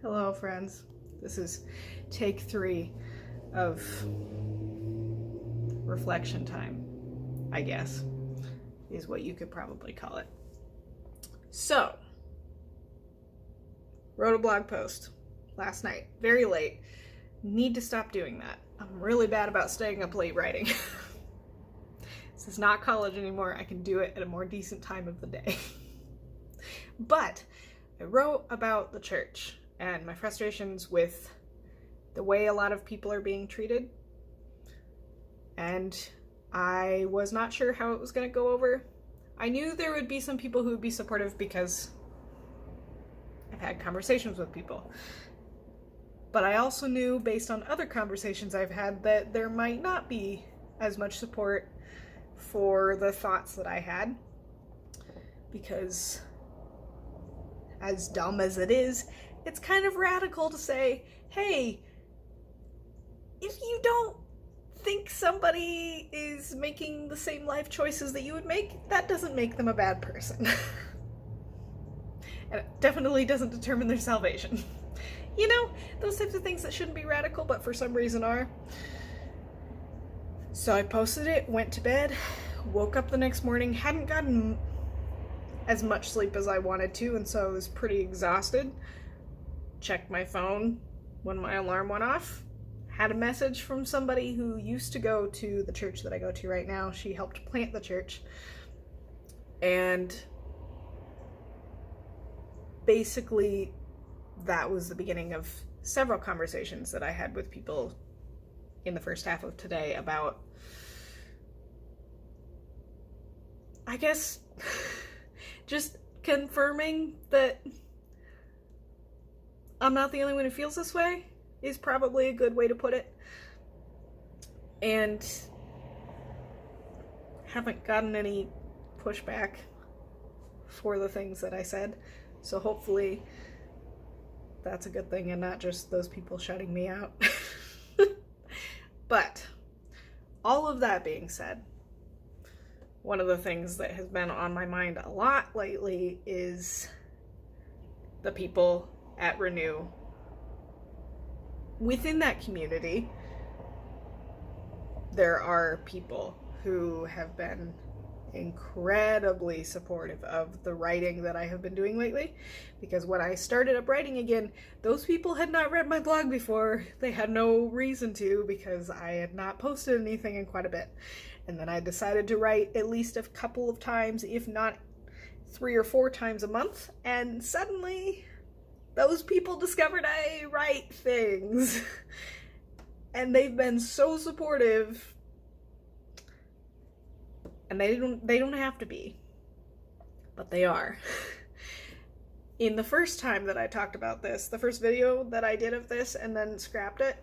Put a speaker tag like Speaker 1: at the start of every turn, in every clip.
Speaker 1: Hello, friends. This is take 3 of reflection time, I guess, is what you could probably call it. So, wrote a blog post last night, very late. Need to stop doing that. I'm really bad about staying up late writing. This is not college anymore. I can do it at a more decent time of the day. But I wrote about the church and my frustrations with the way a lot of people are being treated. And I was not sure how it was going to go over. I knew there would be some people who would be supportive because I've had conversations with people. But I also knew, based on other conversations I've had, that there might not be as much support for the thoughts that I had. Because, as dumb as it is, it's kind of radical to say, hey, if you don't think somebody is making the same life choices that you would make, that doesn't make them a bad person. And it definitely doesn't determine their salvation. You know, those types of things that shouldn't be radical, but for some reason are. So I posted it, went to bed, woke up the next morning, hadn't gotten as much sleep as I wanted to, and so I was pretty exhausted. Checked my phone when my alarm went off. Had a message from somebody who used to go to the church that I go to right now. She helped plant the church. And basically, that was the beginning of several conversations that I had with people in the first half of today about, I guess, just confirming that I'm not the only one who feels this way is probably a good way to put it. And haven't gotten any pushback for the things that I said. So hopefully that's a good thing and not just those people shutting me out. But all of that being said, one of the things that has been on my mind a lot lately is the people at Renew. Within that community, there are people who have been incredibly supportive of the writing that I have been doing lately, because when I started up writing again, those people had not read my blog before. They had no reason to, because I had not posted anything in quite a bit. And then I decided to write at least a couple of times, if not 3 or 4 times a month, and suddenly those people discovered I write things. And they've been so supportive. And they don't have to be, but they are. In the first time that I talked about this, the first video that I did of this and then scrapped it,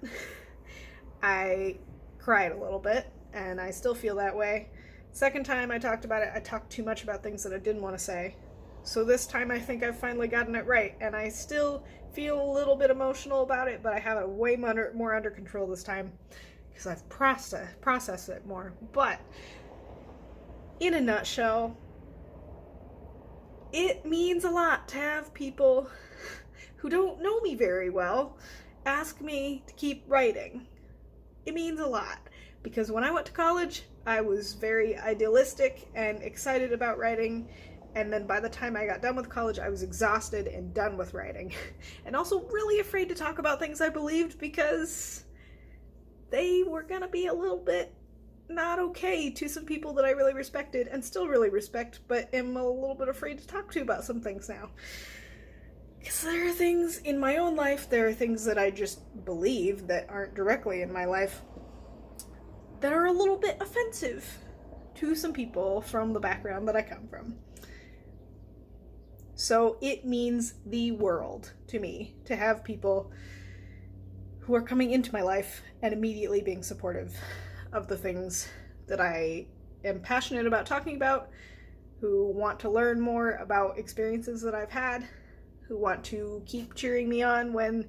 Speaker 1: I cried a little bit, and I still feel that way. Second time I talked about it, I talked too much about things that I didn't want to say. So this time I think I've finally gotten it right, and I still feel a little bit emotional about it, but I have it way more under control this time because I've processed it more. But in a nutshell, it means a lot to have people who don't know me very well ask me to keep writing. It means a lot, because when I went to college, I was very idealistic and excited about writing, and then by the time I got done with college, I was exhausted and done with writing. And also really afraid to talk about things I believed, because they were gonna be a little bit not okay to some people that I really respected and still really respect, but am a little bit afraid to talk to about some things now. Because there are things in my own life, there are things that I just believe that aren't directly in my life that are a little bit offensive to some people from the background that I come from. So it means the world to me to have people who are coming into my life and immediately being supportive of the things that I am passionate about talking about, who want to learn more about experiences that I've had, who want to keep cheering me on when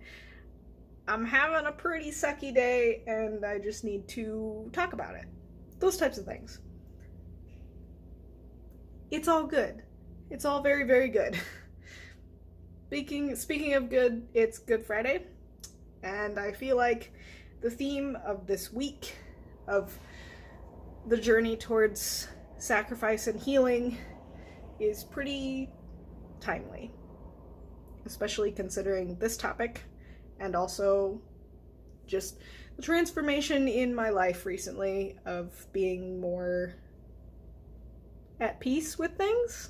Speaker 1: I'm having a pretty sucky day and I just need to talk about it. Those types of things. It's all good. It's all very, very good. Speaking of good, it's Good Friday, and I feel like the theme of this week of the journey towards sacrifice and healing is pretty timely, especially considering this topic and also just the transformation in my life recently of being more at peace with things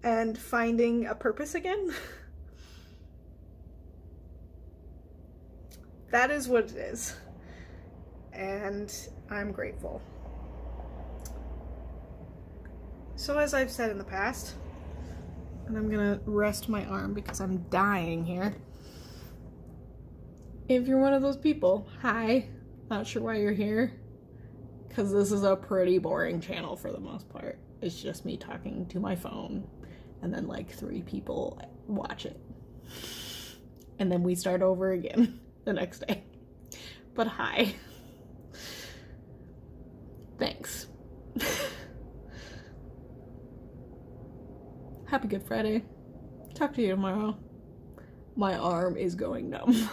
Speaker 1: and finding a purpose again. That is what it is. And I'm grateful. So as I've said in the past, and I'm gonna rest my arm because I'm dying here. If you're one of those people, hi, not sure why you're here, because this is a pretty boring channel for the most part. It's just me talking to my phone, and then like 3 people watch it. And then we start over again the next day. But hi. Thanks. Happy Good Friday. Talk to you tomorrow. My arm is going numb.